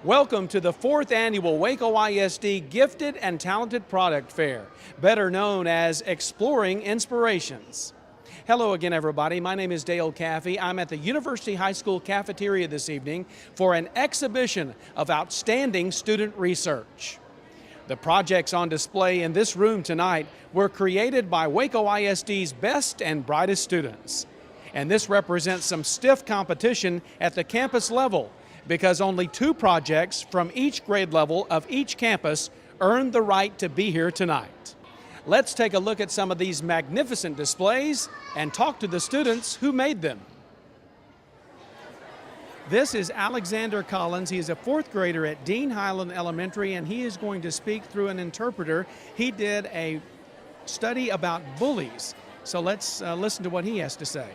Welcome to the 4th annual Waco ISD Gifted and Talented Product Fair, better known as Exploring Inspirations. Hello again, everybody. My name is Dale Caffey. I'm at the University High School cafeteria this evening for an exhibition of outstanding student research. The projects on display in this room tonight were created by Waco ISD's best and brightest students. And this represents some stiff competition at the campus level, because only 2 projects from each grade level of each campus earned the right to be here tonight. Let's take a look at some of these magnificent displays and talk to the students who made them. This is Alexander Collins. He is a 4th grader at Dean Highland Elementary, and he is going to speak through an interpreter. He did a study about bullies. So let's listen to what he has to say.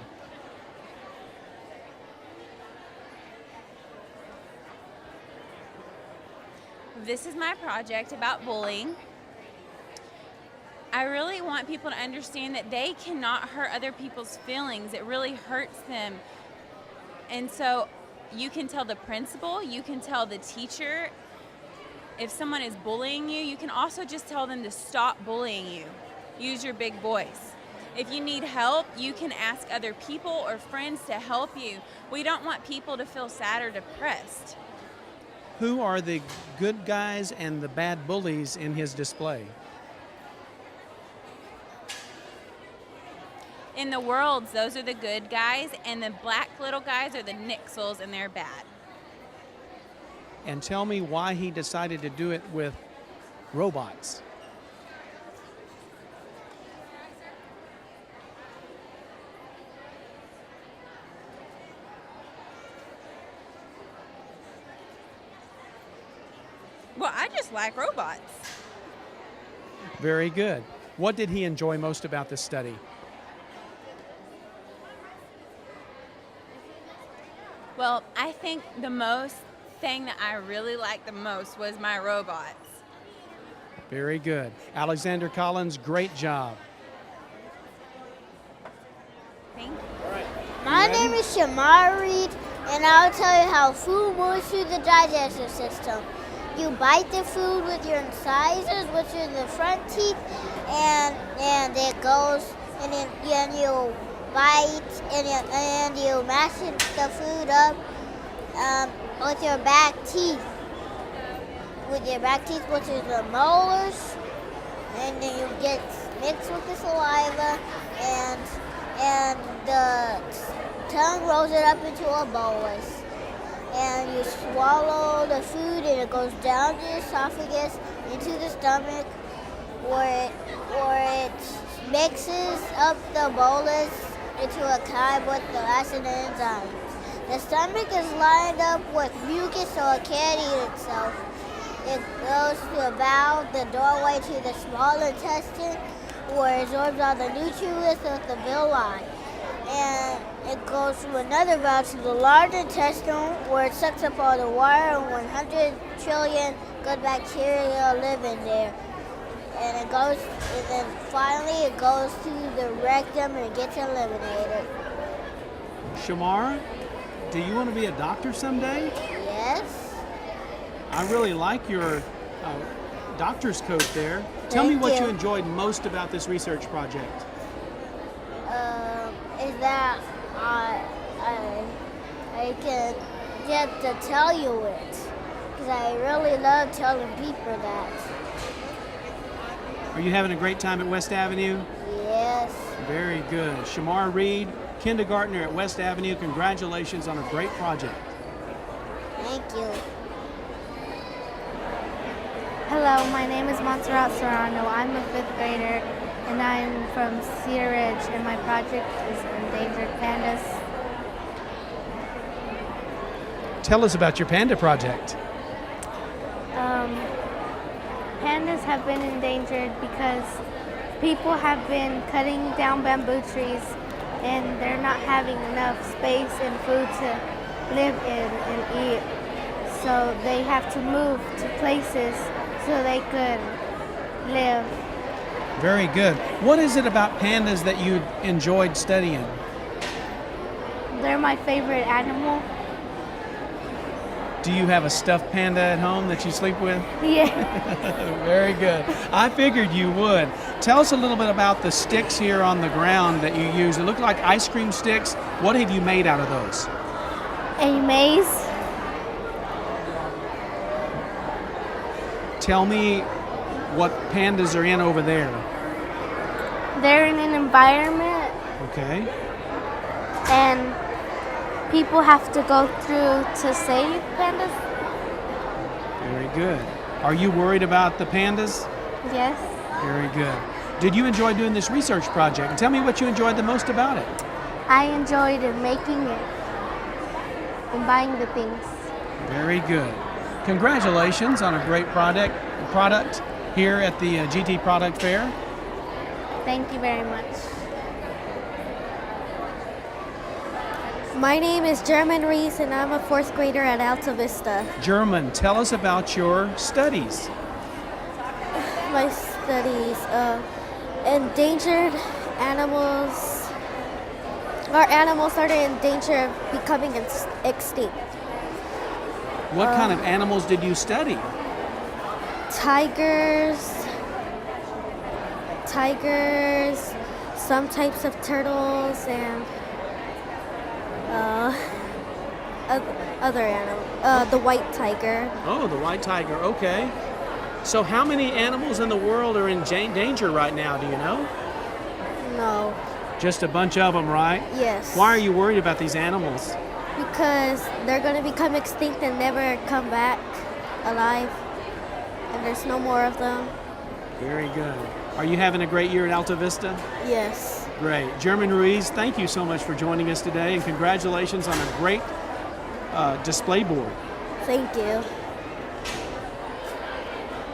This is my project about bullying. I really want people to understand that they cannot hurt other people's feelings. It really hurts them. And so you can tell the principal, you can tell the teacher. If someone is bullying you, you can also just tell them to stop bullying you. Use your big voice. If you need help, you can ask other people or friends to help you. We don't want people to feel sad or depressed. Who are the good guys and the bad bullies in his display? In the worlds, those are the good guys, and the black little guys are the nixels, and they're bad. And tell me why he decided to do it with robots. Well, I just like robots. Very good. What did he enjoy most about this study? Well, I think the most thing that I really liked the most was my robots. Very good. Alexander Collins, great job. Thank you. My name is Shamar Reed, and I'll tell you how food moves through the digestive system. You bite the food with your incisors, which are the front teeth, and it goes, and then you bite, and you mash the food up with your back teeth. With your back teeth, which is the molars, and then you get mixed with the saliva, and the tongue rolls it up into a bolus. And you swallow the food, and it goes down the esophagus into the stomach, where it mixes up the bolus into a chyme with the acid and enzymes. The stomach is lined up with mucus, so it can't eat itself. It goes to a valve, the doorway to the small intestine, where it absorbs all the nutrients of the villi. And it goes through another valve to the large intestine, where it sucks up all the water, and 100 trillion good bacteria live in there. And then finally it goes to the rectum and it gets eliminated. Shamar, do you want to be a doctor someday? Yes. I really like your doctor's coat there. Tell me what you enjoyed most about this research project. Is that I can get to tell you it, because I really love telling people that. Are you having a great time at West Avenue? Yes. Very good. Shamar Reed, kindergartner at West Avenue, congratulations on a great project. Thank you. Hello, my name is Montserrat Serrano. I'm a 5th grader, and I'm from Cedar Ridge, and my project is Endangered Pandas. Tell us about your panda project. Pandas have been endangered because people have been cutting down bamboo trees, and they're not having enough space and food to live in and eat. So they have to move to places so they could live. Very good. What is it about pandas that you enjoyed studying? They're my favorite animal. Do you have a stuffed panda at home that you sleep with? Yeah. Very good. I figured you would. Tell us a little bit about the sticks here on the ground that you use. It look like ice cream sticks. What have you made out of those? A maze. Tell me what pandas are in over there. They're in an environment, Okay. and people have to go through to save pandas. Very good. Are you worried about the pandas? Yes. Very good. Did you enjoy doing this research project? And tell me what you enjoyed the most about it. I enjoyed making it and buying the things. Very good. Congratulations on a great product here at the GT Product Fair. Thank you very much. My name is German Reese, and I'm a fourth grader at Alta Vista. German, tell us about your studies. My studies, endangered animals. Our animals are in danger of becoming extinct. What kind of animals did you study? Tigers, some types of turtles, and other animals. The white tiger. Oh, the white tiger. Okay. So how many animals in the world are in danger right now, do you know? No. Just a bunch of them, right? Yes. Why are you worried about these animals? Because they're going to become extinct and never come back alive. And there's no more of them. Very good. Are you having a great year at Alta Vista? Yes. Great. German Ruiz, thank you so much for joining us today, and congratulations on a great display board. Thank you.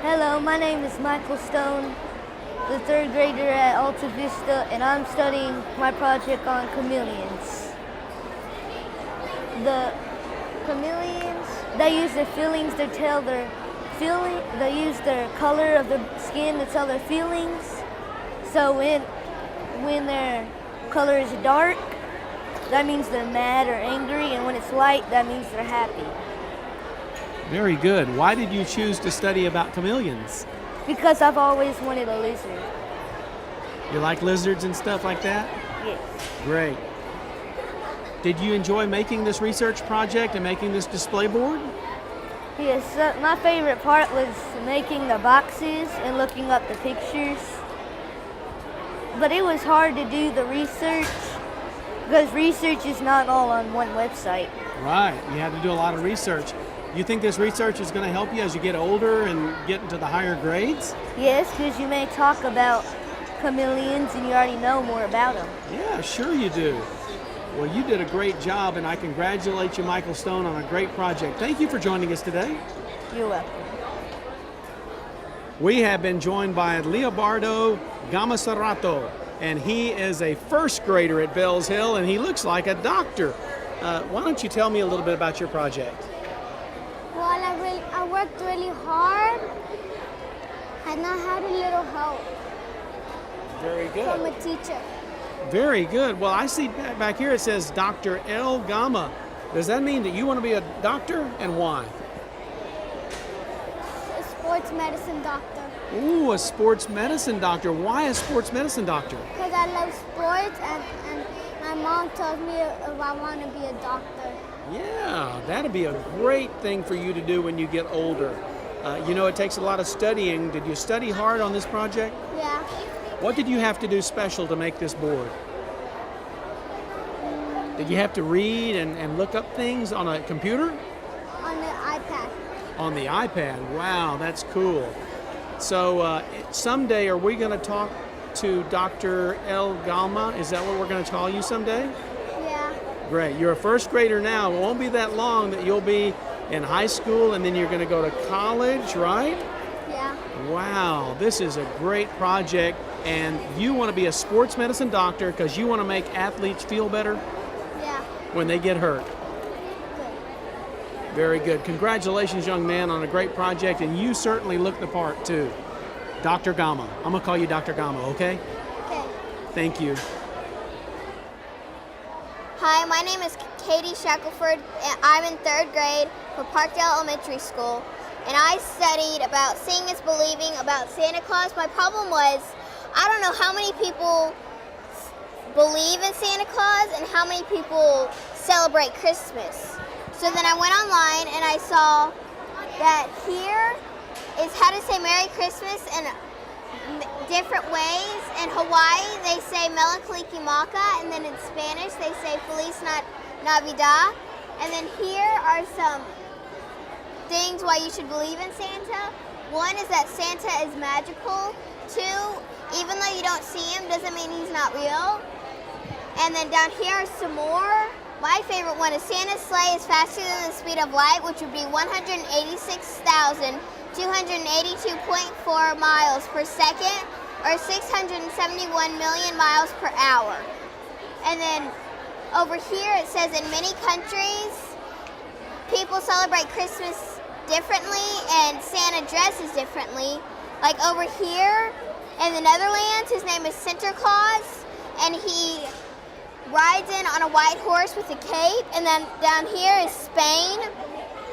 Hello, my name is Michael Stone, the third grader at Alta Vista, and I'm studying my project on chameleons. The chameleons, they use their feelings to tell their they use their color of their skin to tell their feelings. So when their color is dark, that means they're mad or angry, and when it's light, that means they're happy. Very good. Why did you choose to study about chameleons? Because I've always wanted a lizard. You like lizards and stuff like that? Yes. Great. Did you enjoy making this research project and making this display board? Yes, my favorite part was making the boxes and looking up the pictures. But it was hard to do the research because research is not all on one website. Right. You had to do a lot of research. You think this research is going to help you as you get older and get into the higher grades? Yes, because you may talk about chameleons and you already know more about them. Yeah, sure you do. Well, you did a great job, and I congratulate you, Michael Stone, on a great project. Thank you for joining us today. You're welcome. We have been joined by Leobardo Gamasarato, and he is a first grader at Bells Hill, and he looks like a doctor. Why don't you tell me a little bit about your project? Well, I worked really hard, and I had a little help Very from good. a teacher. Very good. Well, I see back here it says Dr. L. Gama. Does that mean that you want to be a doctor, and why? A sports medicine doctor. Ooh, a sports medicine doctor. Why a sports medicine doctor? Because I love sports, and my mom tells me if I want to be a doctor. Yeah, that'd be a great thing for you to do when you get older. You know, it takes a lot of studying. Did you study hard on this project? Yeah. What did you have to do special to make this board? Did you have to read and look up things on a computer? On the iPad. On the iPad. Wow, that's cool. So someday, are we going to talk to Dr. L. Galma? Is that what we're going to call you someday? Yeah. Great. You're a first grader now. It won't be that long that you'll be in high school, and then you're going to go to college, right? Yeah. Wow, this is a great project, and you want to be a sports medicine doctor because you want to make athletes feel better Yeah. when they get hurt. Good. Very good. Congratulations, young man, on a great project, and you certainly look the part, too. Dr. Gama. I'm going to call you Dr. Gama, okay? Okay. Thank you. Hi, my name is Katie Shackelford, and I'm in 3rd grade for Parkdale Elementary School. And I studied about seeing is believing, about Santa Claus. My problem was, I don't know how many people believe in Santa Claus and how many people celebrate Christmas. So then I went online and I saw that here is how to say Merry Christmas in different ways. In Hawaii, they say Mele Kalikimaka, and then in Spanish, they say Feliz Navidad. And then here are some things why you should believe in Santa. One is that Santa is magical. 2, even though you don't see him, doesn't mean he's not real. And then down here are some more. My favorite one is Santa's sleigh is faster than the speed of light, which would be 186,282.4 miles per second, or 671 million miles per hour. And then over here it says in many countries, people celebrate Christmas differently and Santa dresses differently. Like over here in the Netherlands, his name is Sinterklaas, and he rides in on a white horse with a cape. And then down here is Spain.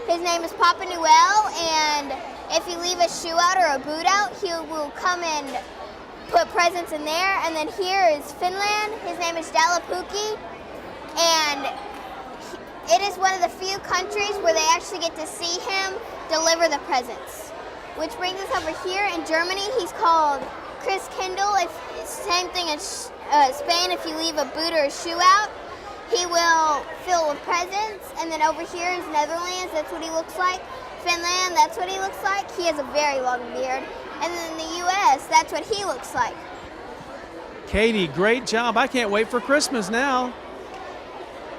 His name is Papa Noel, and if you leave a shoe out or a boot out, he will come and put presents in there. And then here is Finland. His name is Dalapuki, and it is one of the few countries where they actually get to see him deliver the presents. Which brings us over here in Germany. He's called Chris Kindle. Same thing as Spain. If you leave a boot or a shoe out, he will fill with presents. And then over here is Netherlands. That's what he looks like. Finland, that's what he looks like. He has a very long beard. And then in the U.S., that's what he looks like. Katie, great job. I can't wait for Christmas now.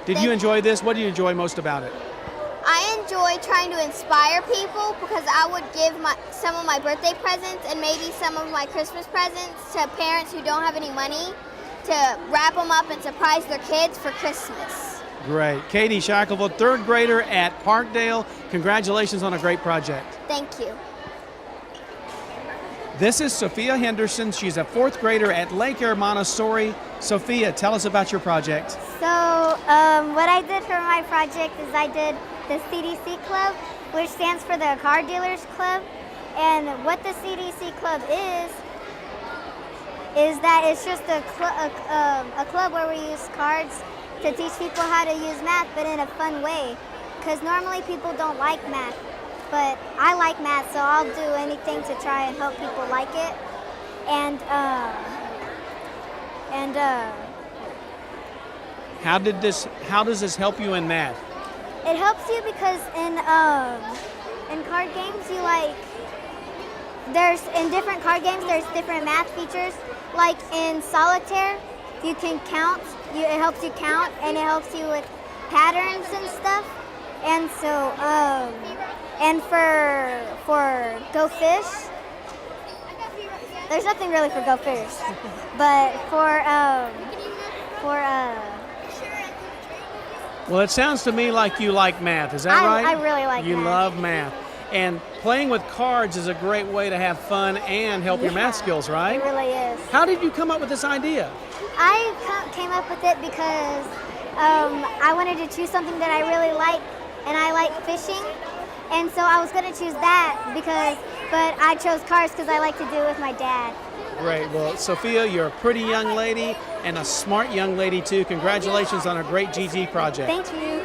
Did you enjoy this? What do you enjoy most about it? I enjoy trying to inspire people because I would give some of my birthday presents and maybe some of my Christmas presents to parents who don't have any money to wrap them up and surprise their kids for Christmas. Great. Katie Shackelford, 3rd grader at Parkdale. Congratulations on a great project. Thank you. This is Sophia Henderson. She's a 4th grader at Lake Air Montessori. Sophia, tell us about your project. So what I did for my project is I did the CDC Club, which stands for the Car Dealers Club. And what the CDC Club is that it's just a club where we use cards to teach people how to use math, but in a fun way. Because normally people don't like math, but I like math, so I'll do anything to try and help people like it. And how does this help you in math? it helps you because in card games in different card games there's different math features. Like in solitaire, you can count. It helps you count, and it helps you with patterns and stuff. And so, and for Go Fish, there's nothing really for Go Fish, but Well, it sounds to me like you like math. Is that right? I really like You math. love math. And playing with cards is a great way to have fun and help your math skills, right? It really is. How did you come up with this idea? I came up with it because I wanted to choose something that I really like, and I like fishing. And so I was going to choose that but I chose cars because I like to do it with my dad. Great. Well, Sophia, you're a pretty young lady and a smart young lady, too. Congratulations on a great GG project. Thank you.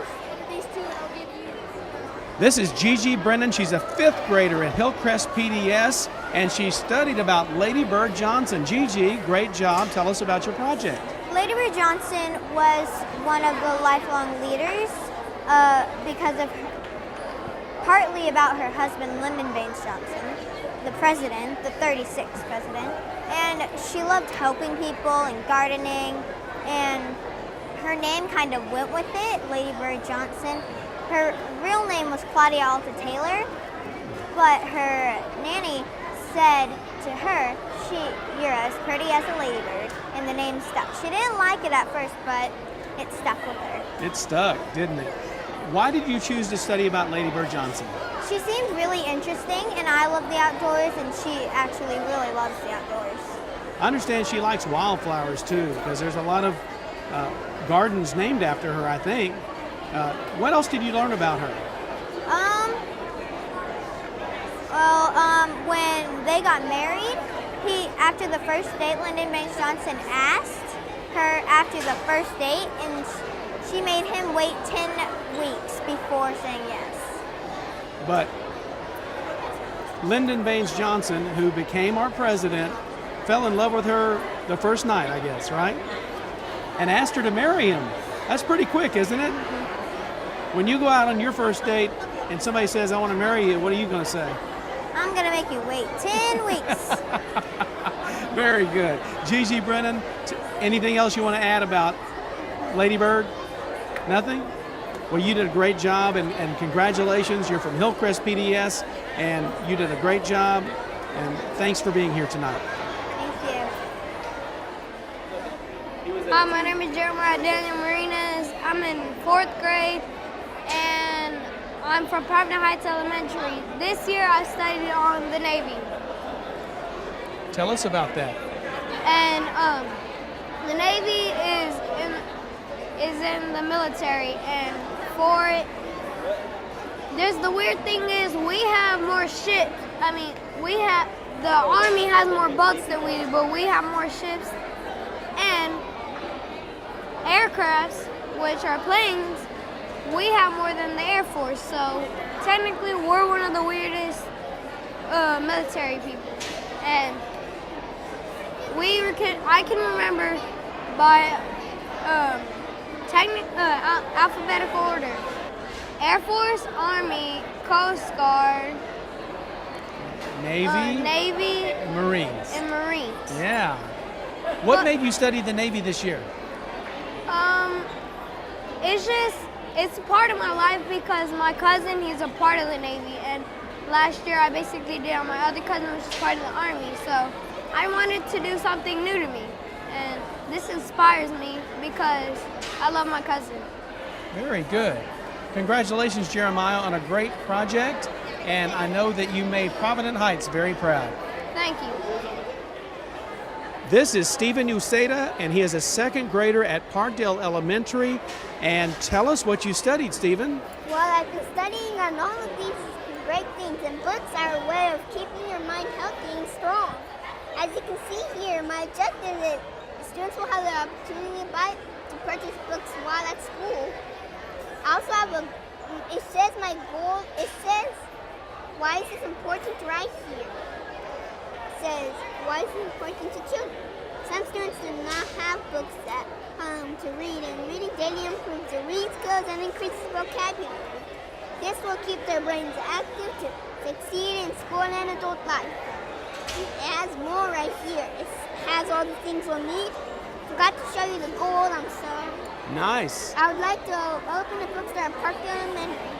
This is Gigi Brennan. She's a 5th grader at Hillcrest PDS, and she studied about Lady Bird Johnson. Gigi, great job. Tell us about your project. Lady Bird Johnson was one of the lifelong leaders partly about her husband, Lyndon Baines Johnson, the president, the 36th president. And she loved helping people and gardening, and her name kind of went with it, Lady Bird Johnson. Her real name was Claudia Alta Taylor, but her nanny said to her, "You're as pretty as a ladybird," and the name stuck. She didn't like it at first, but it stuck with her. It stuck, didn't it? Why did you choose to study about Lady Bird Johnson? She seemed really interesting, and I love the outdoors, and she actually really loves the outdoors. I understand she likes wildflowers, too, because there's a lot of gardens named after her, I think. What else did you learn about her? When they got married, after the first date, Lyndon Baines Johnson asked her after the first date, and she made him wait 10 weeks before saying yes. But Lyndon Baines Johnson, who became our president, fell in love with her the first night, I guess, right? And asked her to marry him. That's pretty quick, isn't it? When you go out on your first date and somebody says, I want to marry you, what are you going to say? I'm going to make you wait 10 weeks. Very good. Gigi Brennan, anything else you want to add about Lady Bird? Nothing? Well, you did a great job, and congratulations. You're from Hillcrest PDS, and you did a great job, and thanks for being here tonight. Thank you. Hi, my name is Jeremiah Daniel Marinas. I'm in 4th grade, and I'm from Providence Heights Elementary. This year I studied on the Navy. Tell us about that. And the Navy is in the military, and for it, the weird thing is we have more ships. I mean, the Army has more boats than we do, but we have more ships and aircrafts, which are planes. We have more than the Air Force, so technically we're one of the weirdest military people. And I can remember by alphabetical order: Air Force, Army, Coast Guard, Navy, Marines. and Marines. Yeah. What made you study the Navy this year? It's part of my life because my cousin, he's a part of the Navy, and last year I basically did on my other cousin, which is part of the Army. So I wanted to do something new to me, and this inspires me because I love my cousin. Very good. Congratulations, Jeremiah, on a great project, and I know that you made Providence Heights very proud. Thank you. This is Stephen Uceda, and he is a 2nd grader at Parkdale Elementary. And tell us what you studied, Stephen. Well, I've been studying on all of these great things, and books are a way of keeping your mind healthy and strong. As you can see here, my objective is students will have the opportunity to purchase books while at school. I also have it says my goal, it says, why is this important right here? It says, why is it important to children? Some students do not have books at home to read, and reading daily improves their reading skills and increases vocabulary. This will keep their brains active to succeed in school and adult life. It has more right here. It has all the things we'll need. Forgot to show you the goal, I'm sorry. Nice. I would like to open a bookstore at Parkdale Elementary.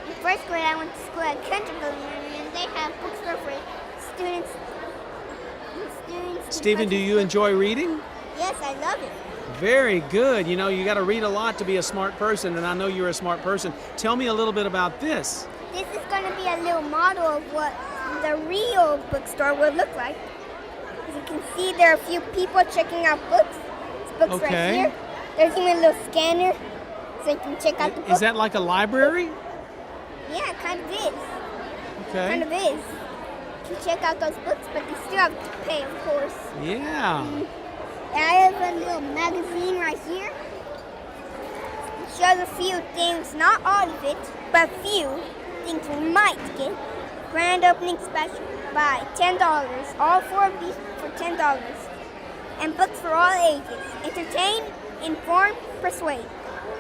In 1st grade, I went to school at Kendrick Elementary, and they have bookstore for students. Stephen, do you enjoy reading? Yes, I love it. Very good. You know, you got to read a lot to be a smart person, and I know you're a smart person. Tell me a little bit about this. This is going to be a little model of what the real bookstore will look like. As you can see, there are a few people checking out books. There's books right here. There's even a little scanner so you can check out the books. Is that like a library? Yeah, it kind of is. Okay. Kind of is. You can check out those books, but you still have to pay, of course. Yeah. I have a little magazine right here. It shows a few things, not all of it, but a few things we might get. Grand opening special by $10. All 4 of these for $10. And books for all ages. Entertain, inform, persuade.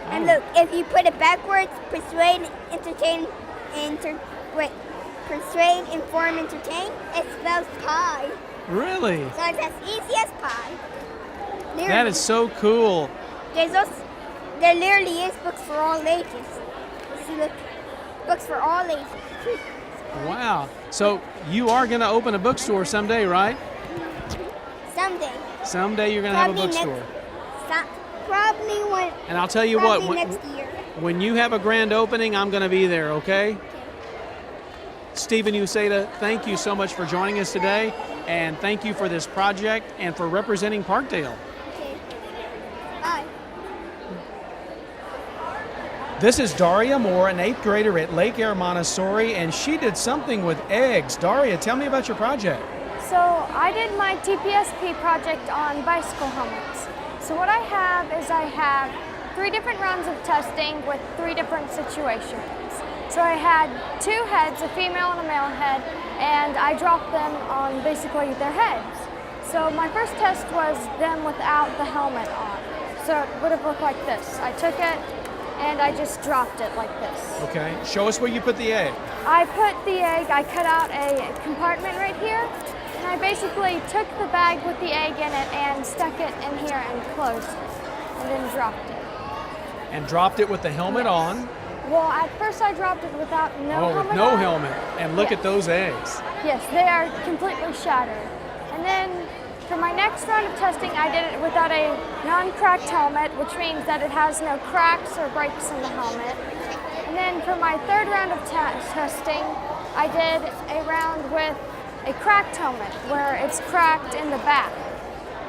And look, if you put it backwards, persuade, entertain, persuade, inform, entertain, it spells pie. Really? So it's as easy as pie. That is so cool. There literally is books for all ages. See, look, books for all ages. Wow. So you are going to open a bookstore someday, right? Someday. Someday you're going to have a bookstore. Probably when. And I'll tell you what, next year. When you have a grand opening, I'm going to be there, okay? Stephen Uceda, thank you so much for joining us today, and thank you for this project and for representing Parkdale. Okay. Bye. This is Daria Moore, an 8th grader at Lake Air Montessori, and she did something with eggs. Daria, tell me about your project. So I did my TPSP project on bicycle helmets. So what I have 3 different rounds of testing with 3 different situations. So I had 2 heads, a female and a male head, and I dropped them on basically their heads. So my first test was them without the helmet on. So it would have looked like this. I took it and I just dropped it like this. Okay, show us where you put the egg. I put the egg, I cut out a compartment right here, and I basically took the bag with the egg in it and stuck it in here and closed it, and then dropped it. And dropped it with the helmet on. Well, at first I dropped it without no helmet with no on. helmet. And look at those eggs. Yes, they are completely shattered. And then for my next round of testing, I did it without a non-cracked helmet, which means that it has no cracks or breaks in the helmet. And then for my 3rd round of testing, I did a round with a cracked helmet, where it's cracked in the back.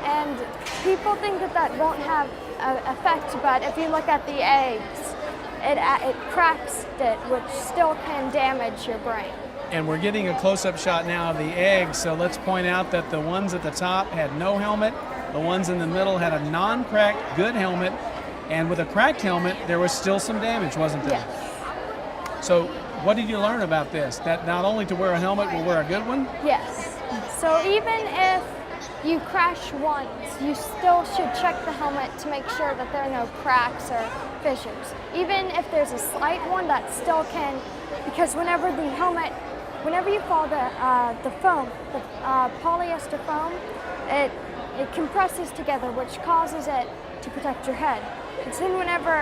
And people think that that won't have an effect, but if you look at the eggs, it cracks it, which still can damage your brain. And we're getting a close-up shot now of the eggs, so let's point out that the ones at the top had no helmet, the ones in the middle had a non-cracked, good helmet, and with a cracked helmet, there was still some damage, wasn't there? Yes. So what did you learn about this? That not only to wear a helmet, will wear a good one? Yes. So even if you crash once, you still should check the helmet to make sure that there are no cracks or fissures. Even if there's a slight one, that still can, because whenever you fall, the foam, the polyester foam, it compresses together, which causes it to protect your head. And then whenever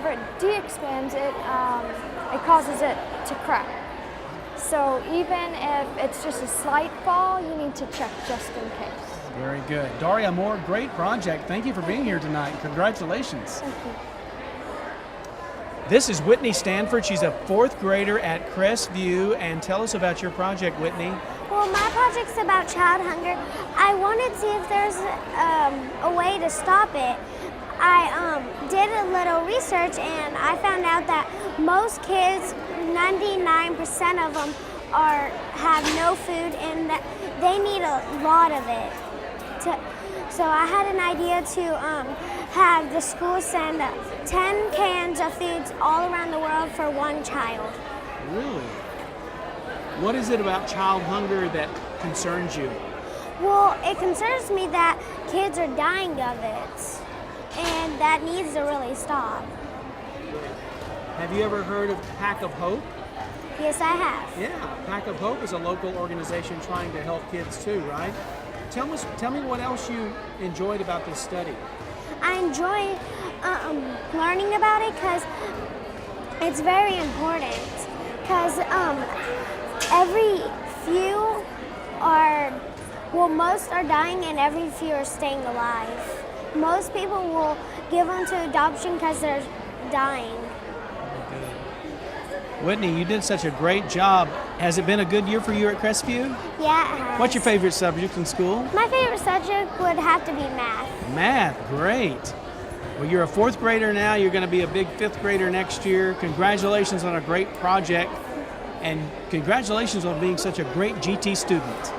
it de-expands, it causes it to crack. So even if it's just a slight fall, you need to check just in case. Very good. Daria Moore, great project. Thank you for being here tonight. Congratulations. Thank you. This is Whitney Stanford. She's a 4th grader at Crestview. And tell us about your project, Whitney. Well, my project's about child hunger. I wanted to see if there's a way to stop it. I did a little research and I found out that most kids, 99% of them, have no food and that they need a lot of it. So I had an idea to have the school send 10 cans of foods all around the world for one child. Really? What is it about child hunger that concerns you? Well, it concerns me that kids are dying of it, and that needs to really stop. Have you ever heard of Pack of Hope? Yes, I have. Yeah, Pack of Hope is a local organization trying to help kids too, right? Tell me what else you enjoyed about this study. I enjoy learning about it because it's very important. Because most are dying and every few are staying alive. Most people will give them to adoption because they're dying. Whitney, you did such a great job. Has it been a good year for you at Crestview? Yeah, it has. What's your favorite subject in school? My favorite subject would have to be math. Math, great. Well, you're a 4th grader now. You're going to be a big 5th grader next year. Congratulations on a great project. And congratulations on being such a great GT student.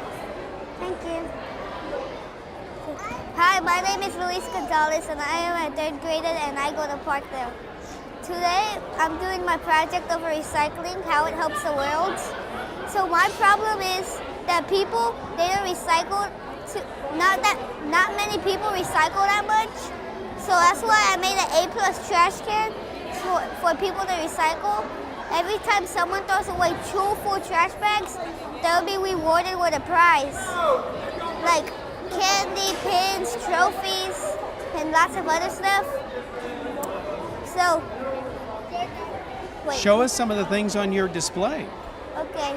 Thank you. Hi, my name is Luis Gonzalez and I am a 3rd grader and I go to Parkdale. Today, I'm doing my project over recycling, how it helps the world. So my problem is that people, they don't recycle, not many people recycle that much. So that's why I made an A+ trash can for people to recycle. Every time someone throws away 2 full trash bags, they'll be rewarded with a prize. Like candy, pins, trophies, and lots of other stuff. So, wait. Show us some of the things on your display. Okay.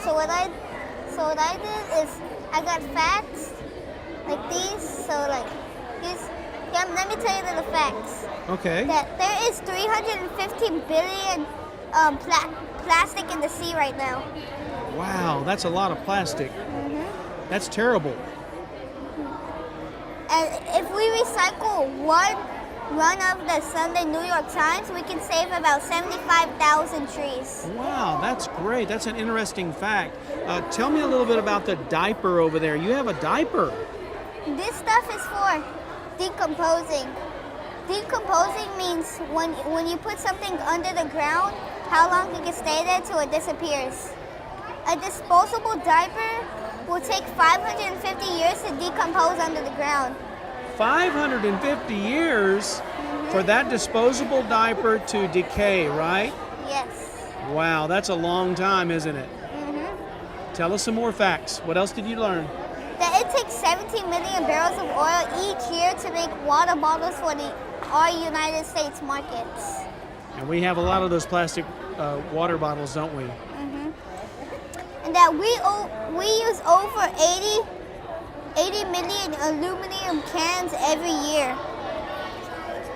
So what I did is I got facts like these. So like these. Yeah, let me tell you the facts. Okay. That there is 350 billion plastic in the sea right now. Wow, that's a lot of plastic. That's terrible. And if we recycle run of the Sunday New York Times, we can save about 75,000 trees. Wow, that's great. That's an interesting fact. Tell me a little bit about the diaper over there. You have a diaper. This stuff is for decomposing. Decomposing means when you put something under the ground, how long it can stay there till it disappears. A disposable diaper will take 550 years to decompose under the ground. 550 years for that disposable diaper to decay, right? Yes. Wow, that's a long time, isn't it? Tell us some more facts. What else did you learn? That it takes 17 million barrels of oil each year to make water bottles for our United States markets. And we have a lot of those plastic water bottles, don't we? And that we use over 80 million aluminum cans every year.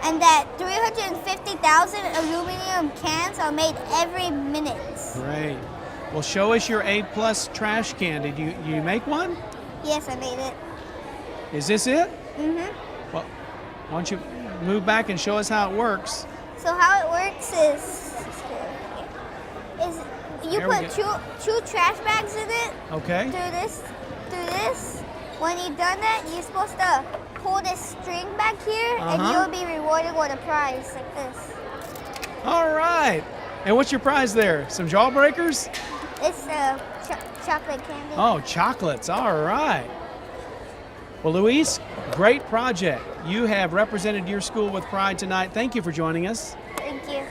And that 350,000 aluminum cans are made every minute. Great. Well, show us your A+ trash can. Did you make one? Yes, I made it. Is this it? Well, why don't you move back and show us how it works? So how it works is you There we put two trash bags in it. Okay. Through this. When you've done that, you're supposed to pull this string back here, and you'll be rewarded with a prize like this. All right. And what's your prize there? Some jawbreakers? It's chocolate candy. Oh, chocolates. All right. Well, Luis, great project. You have represented your school with pride tonight. Thank you for joining us. Thank you.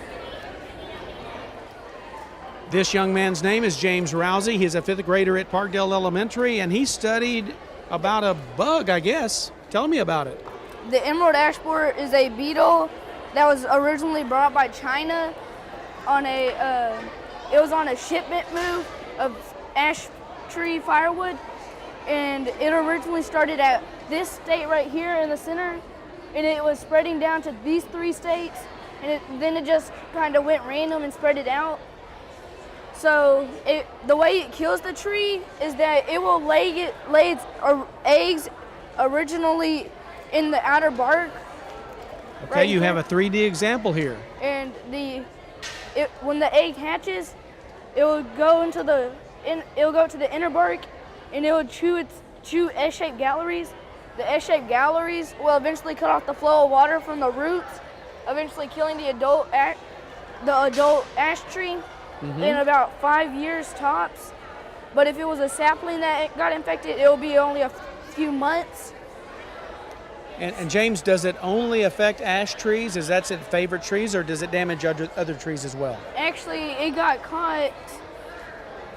This young man's name is James Rousey. He's a 5th grader at Parkdale Elementary, and he studied about a bug, I guess. Tell me about it. The emerald ash borer is a beetle that was originally brought by China on it was on a shipment move of ash tree firewood, and it originally started at this state right here in the center, and it was spreading down to these 3 states, and then it just kind of went random and spread it out. So the way it kills the tree is that it will lay its eggs originally in the outer bark. Okay, right you here. have a 3D example here. And when the egg hatches, it will go to the inner bark, and it will chew S-shaped galleries. The S-shaped galleries will eventually cut off the flow of water from the roots, eventually killing the adult ash tree in about 5 years tops. But if it was a sapling that got infected, it will be only a few months. And James, does it only affect ash trees? Is that its favorite trees, or does it damage other trees as well? Actually, it got caught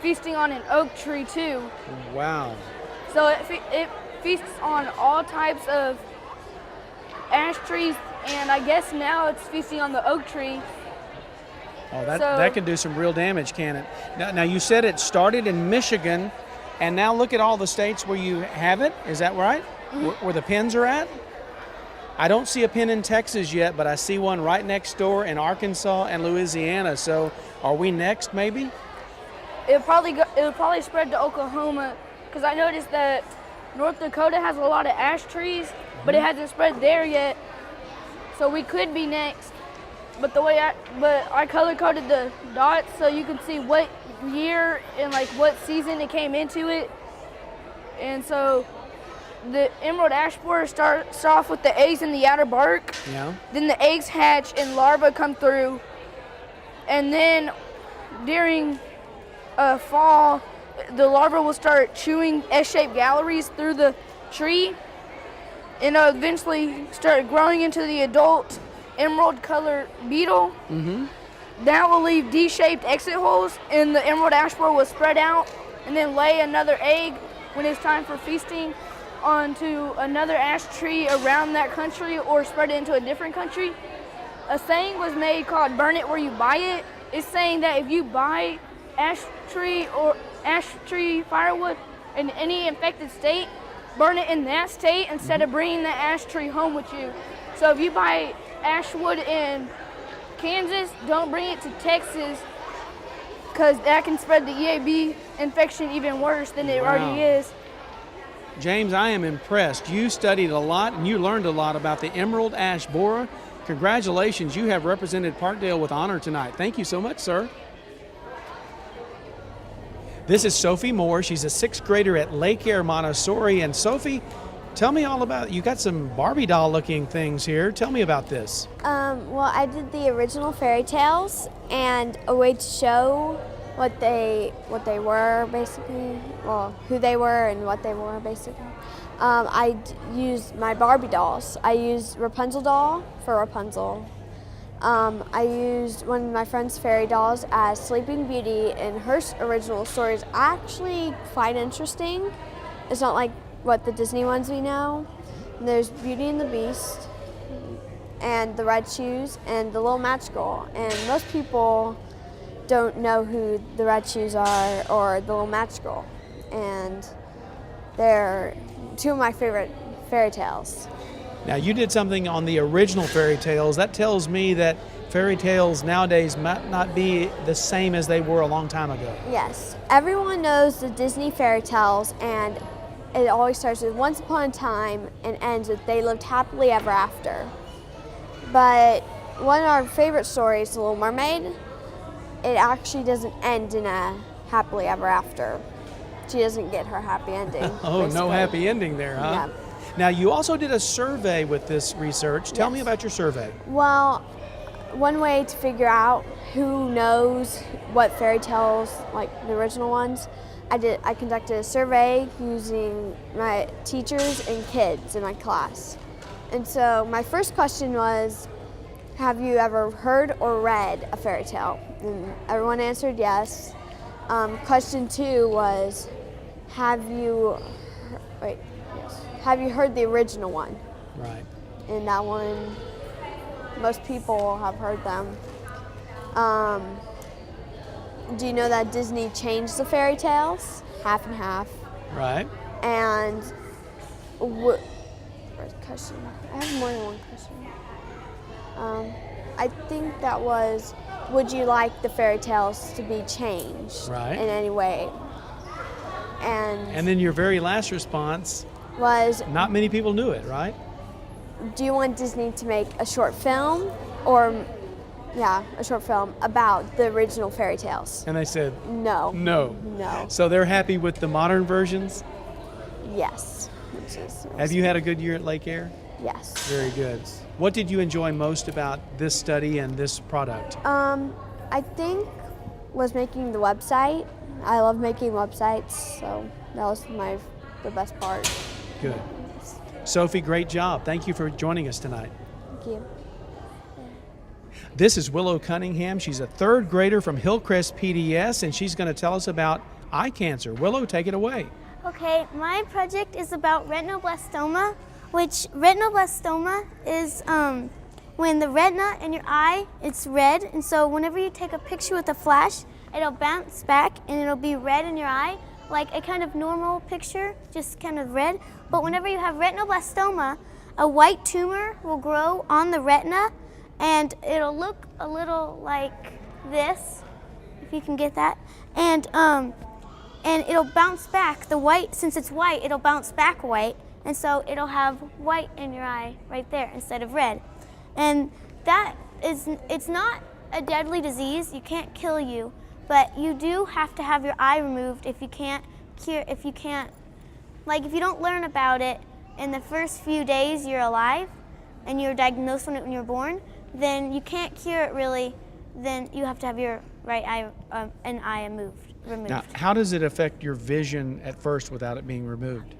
feasting on an oak tree too. Wow. So it feasts on all types of ash trees, and I guess now it's feasting on the oak tree. Oh, that can do some real damage, can it? Now you said it started in Michigan, and now look at all the states where you have it. Is that right? Where the pins are at? I don't see a pin in Texas yet, but I see one right next door in Arkansas and Louisiana. So are we next, maybe? It'll probably spread to Oklahoma, because I noticed that North Dakota has a lot of ash trees, but it hasn't spread there yet. So we could be next. But I color coded the dots so you can see what year and like what season it came into it. And so the emerald ash borer starts off with the eggs in the outer bark. Yeah. Then the eggs hatch and larvae come through. And then during fall, the larva will start chewing S-shaped galleries through the tree, and it'll eventually start growing into the adult emerald color beetle. That will leave D-shaped exit holes, and the emerald ash borer will spread out and then lay another egg when it's time for feasting onto another ash tree around that country, or spread it into a different country. A saying was made called "burn it where you buy it." It's saying that if you buy ash tree firewood in any infected state, burn it in that state instead of bringing the ash tree home with you. So if you buy ash wood in Kansas, don't bring it to Texas, because that can spread the EAB infection even worse than it already is. James, I am impressed. You studied a lot and you learned a lot about the emerald ash borer. Congratulations, you have represented Parkdale with honor tonight. Thank you so much, sir. This is Sophie Moore. She's a 6th grader at Lake Air Montessori. And Sophie, tell me all about, you got some Barbie doll looking things here. Tell me about this. Well, I did the original fairy tales, and a way to show what they were basically, well, who they were and what they were basically. I used my Barbie dolls. I used Rapunzel doll for Rapunzel. I used one of my friend's fairy dolls as Sleeping Beauty, and her original story is actually quite interesting. It's not like what the Disney ones we know. There's Beauty and the Beast, and the Red Shoes, and the Little Match Girl. And most people don't know who the Red Shoes are or the Little Match Girl. And they're two of my favorite fairy tales. Now, you did something on the original fairy tales. That tells me that fairy tales nowadays might not be the same as they were a long time ago. Yes, everyone knows the Disney fairy tales, and it always starts with once upon a time and ends with they lived happily ever after. But one of our favorite stories, The Little Mermaid, it actually doesn't end in a happily ever after. She doesn't get her happy ending. Oh, basically. no happy ending there, huh? Yeah. Now, you also did a survey with this research. Tell me about your survey. Well, one way to figure out who knows what fairy tales, like the original ones, I conducted a survey using my teachers and kids in my class. And so my first question was, have you ever heard or read a fairy tale? And everyone answered yes. Question 2 was, have you heard the original one? Right. And that one, most people have heard them. Do you know that Disney changed the fairy tales? Half and half. Right. And question? I have more than one question. I think that was, would you like the fairy tales to be changed in any way? And then your very last response was, not many people knew it, right? Do you want Disney to make a short film a short film about the original fairy tales? And they said, no. No. No. So they're happy with the modern versions? Yes. Have you had a good year at Lake Air? Yes. Very good. What did you enjoy most about this study and this product? I think was making the website. I love making websites, so that was the best part. Good. Sophie, great job. Thank you for joining us tonight. Thank you. This is Willow Cunningham. She's a 3rd grader from Hillcrest PDS, and she's going to tell us about eye cancer. Willow, take it away. Okay, my project is about retinoblastoma, which retinoblastoma is when the retina in your eye, it's red, and so whenever you take a picture with a flash, it'll bounce back and it'll be red in your eye, like a kind of normal picture, just kind of red. But whenever you have retinoblastoma, a white tumor will grow on the retina, and it'll look a little like this, if you can get that. And it'll bounce back. The white, since it's white, it'll bounce back white, and so it'll have white in your eye right there instead of red. And it's not a deadly disease. You can't kill you, but you do have to have your eye removed if you don't learn about it in the first few days you're alive and you're diagnosed when you're born, then you can't cure it really. Then you have to have your right eye, an eye removed. Now, how does it affect your vision at first without it being removed?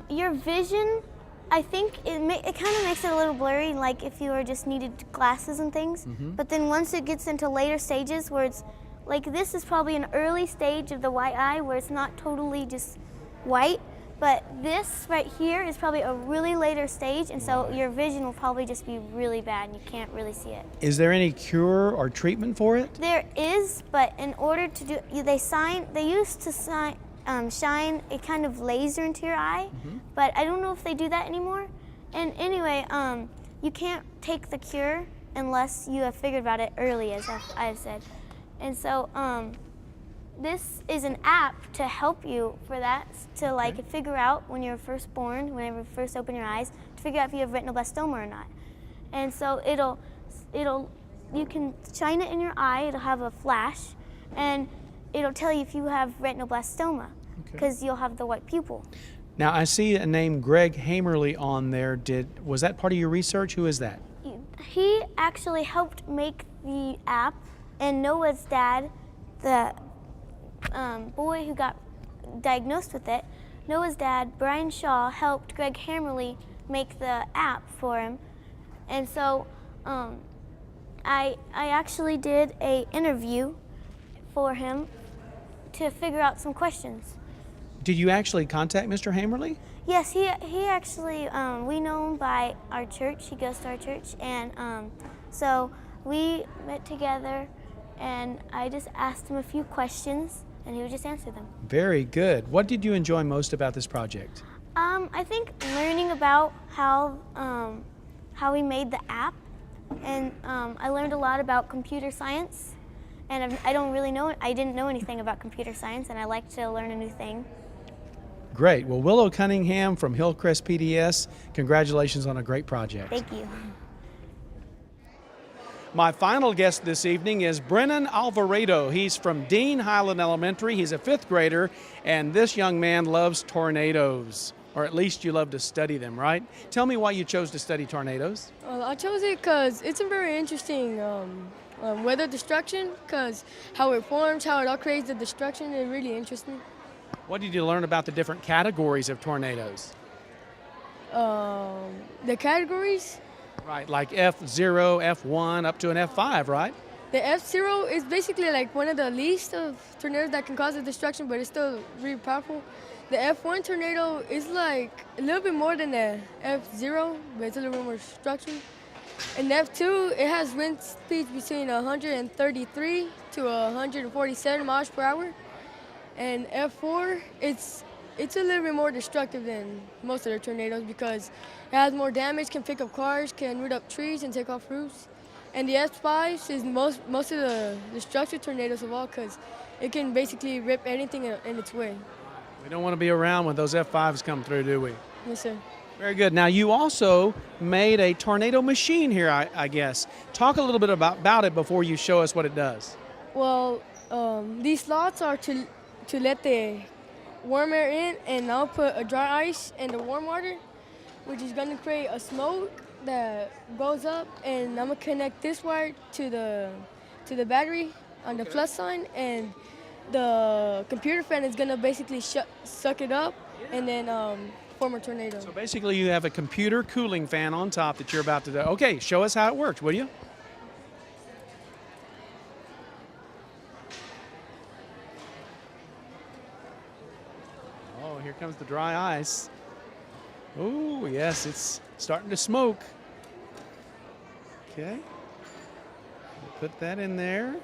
Your vision, I think it kind of makes it a little blurry, like if you just needed glasses and things. But then once it gets into later stages where it's like, this is probably an early stage of the white eye where it's not totally just white, but this right here is probably a really later stage, and so your vision will probably just be really bad and you can't really see it. Is there any cure or treatment for it? There is, but in order to do, they used to shine a kind of laser into your eye, but I don't know if they do that anymore. And anyway, you can't take the cure unless you have figured about it early, as I've said. And so this is an app to help you for that, to figure out when you're first born, whenever you first open your eyes, to figure out if you have retinoblastoma or not. And so you can shine it in your eye, it'll have a flash, and it'll tell you if you have retinoblastoma, because you'll have the white pupil. Now, I see a name Greg Hamerly on there. Was that part of your research? Who is that? He actually helped make the app, and Noah's dad, the boy who got diagnosed with it, Noah's dad, Brian Shaw, helped Greg Hamerly make the app for him. And so I actually did an interview for him to figure out some questions. Did you actually contact Mr. Hamerly? Yes, he actually, we know him by our church. He goes to our church. And so we met together, and I just asked him a few questions, and he would just answer them. Very good. What did you enjoy most about this project? I think learning about how we made the app, and I learned a lot about computer science, and I didn't know anything about computer science, and I like to learn a new thing. Great. Well, Willow Cunningham from Hillcrest PDS, congratulations on a great project. Thank you. My final guest this evening is Brennan Alvarado. He's from Dean Highland Elementary. He's a 5th grader, and this young man loves tornadoes, or at least you love to study them, right? Tell me why you chose to study tornadoes. I chose it because it's a very interesting weather destruction, because how it forms, how it all creates the destruction is really interesting. What did you learn about the different categories of tornadoes? The categories? Right, like F0, F1, up to an F5, right? The F0 is basically like one of the least of tornadoes that can cause a destruction, but it's still really powerful. The F1 tornado is like a little bit more than the F0, but it's a little bit more destruction. And the F2, it has wind speeds between 133 to 147 miles per hour. And F4, it's a little bit more destructive than most of the tornadoes because it has more damage, can pick up cars, can root up trees and take off roofs. And the F5 is most of the destructive tornadoes of all because it can basically rip anything in its way. We don't want to be around when those F5s come through, do we? Yes, sir. Very good. Now, you also made a tornado machine here, I guess. Talk a little bit about it before you show us what it does. Well, these slots are to let the warm air in, and I'll put a dry ice and the warm water, which is going to create a smoke that goes up, and I'm going to connect this wire to the battery on the plus sign, and the computer fan is going to basically suck it up and then form a tornado. So basically you have a computer cooling fan on top that you're about to do. Okay, show us how it works, will you? Oh, here comes the dry ice. Oh, yes, it's starting to smoke. Okay. Put that in there.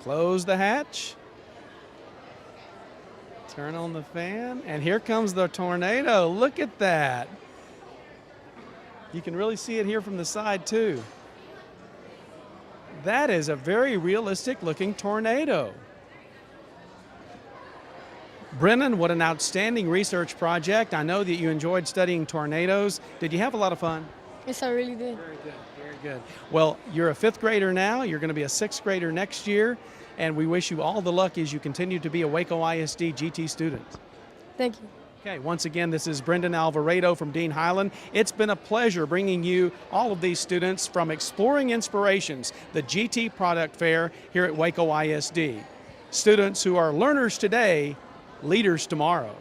Close the hatch. Turn on the fan, and here comes the tornado. Look at that. You can really see it here from the side, too. That is a very realistic looking tornado. Brennan, what an outstanding research project. I know that you enjoyed studying tornadoes. Did you have a lot of fun? Yes, I really did. Very good, very good. Well, you're a 5th grader now. You're going to be a 6th grader next year. And we wish you all the luck as you continue to be a Waco ISD GT student. Thank you. Okay, once again, this is Brendan Alvarado from Dean Highland. It's been a pleasure bringing you all of these students from Exploring Inspirations, the GT Product Fair here at Waco ISD. Students who are learners today, leaders tomorrow.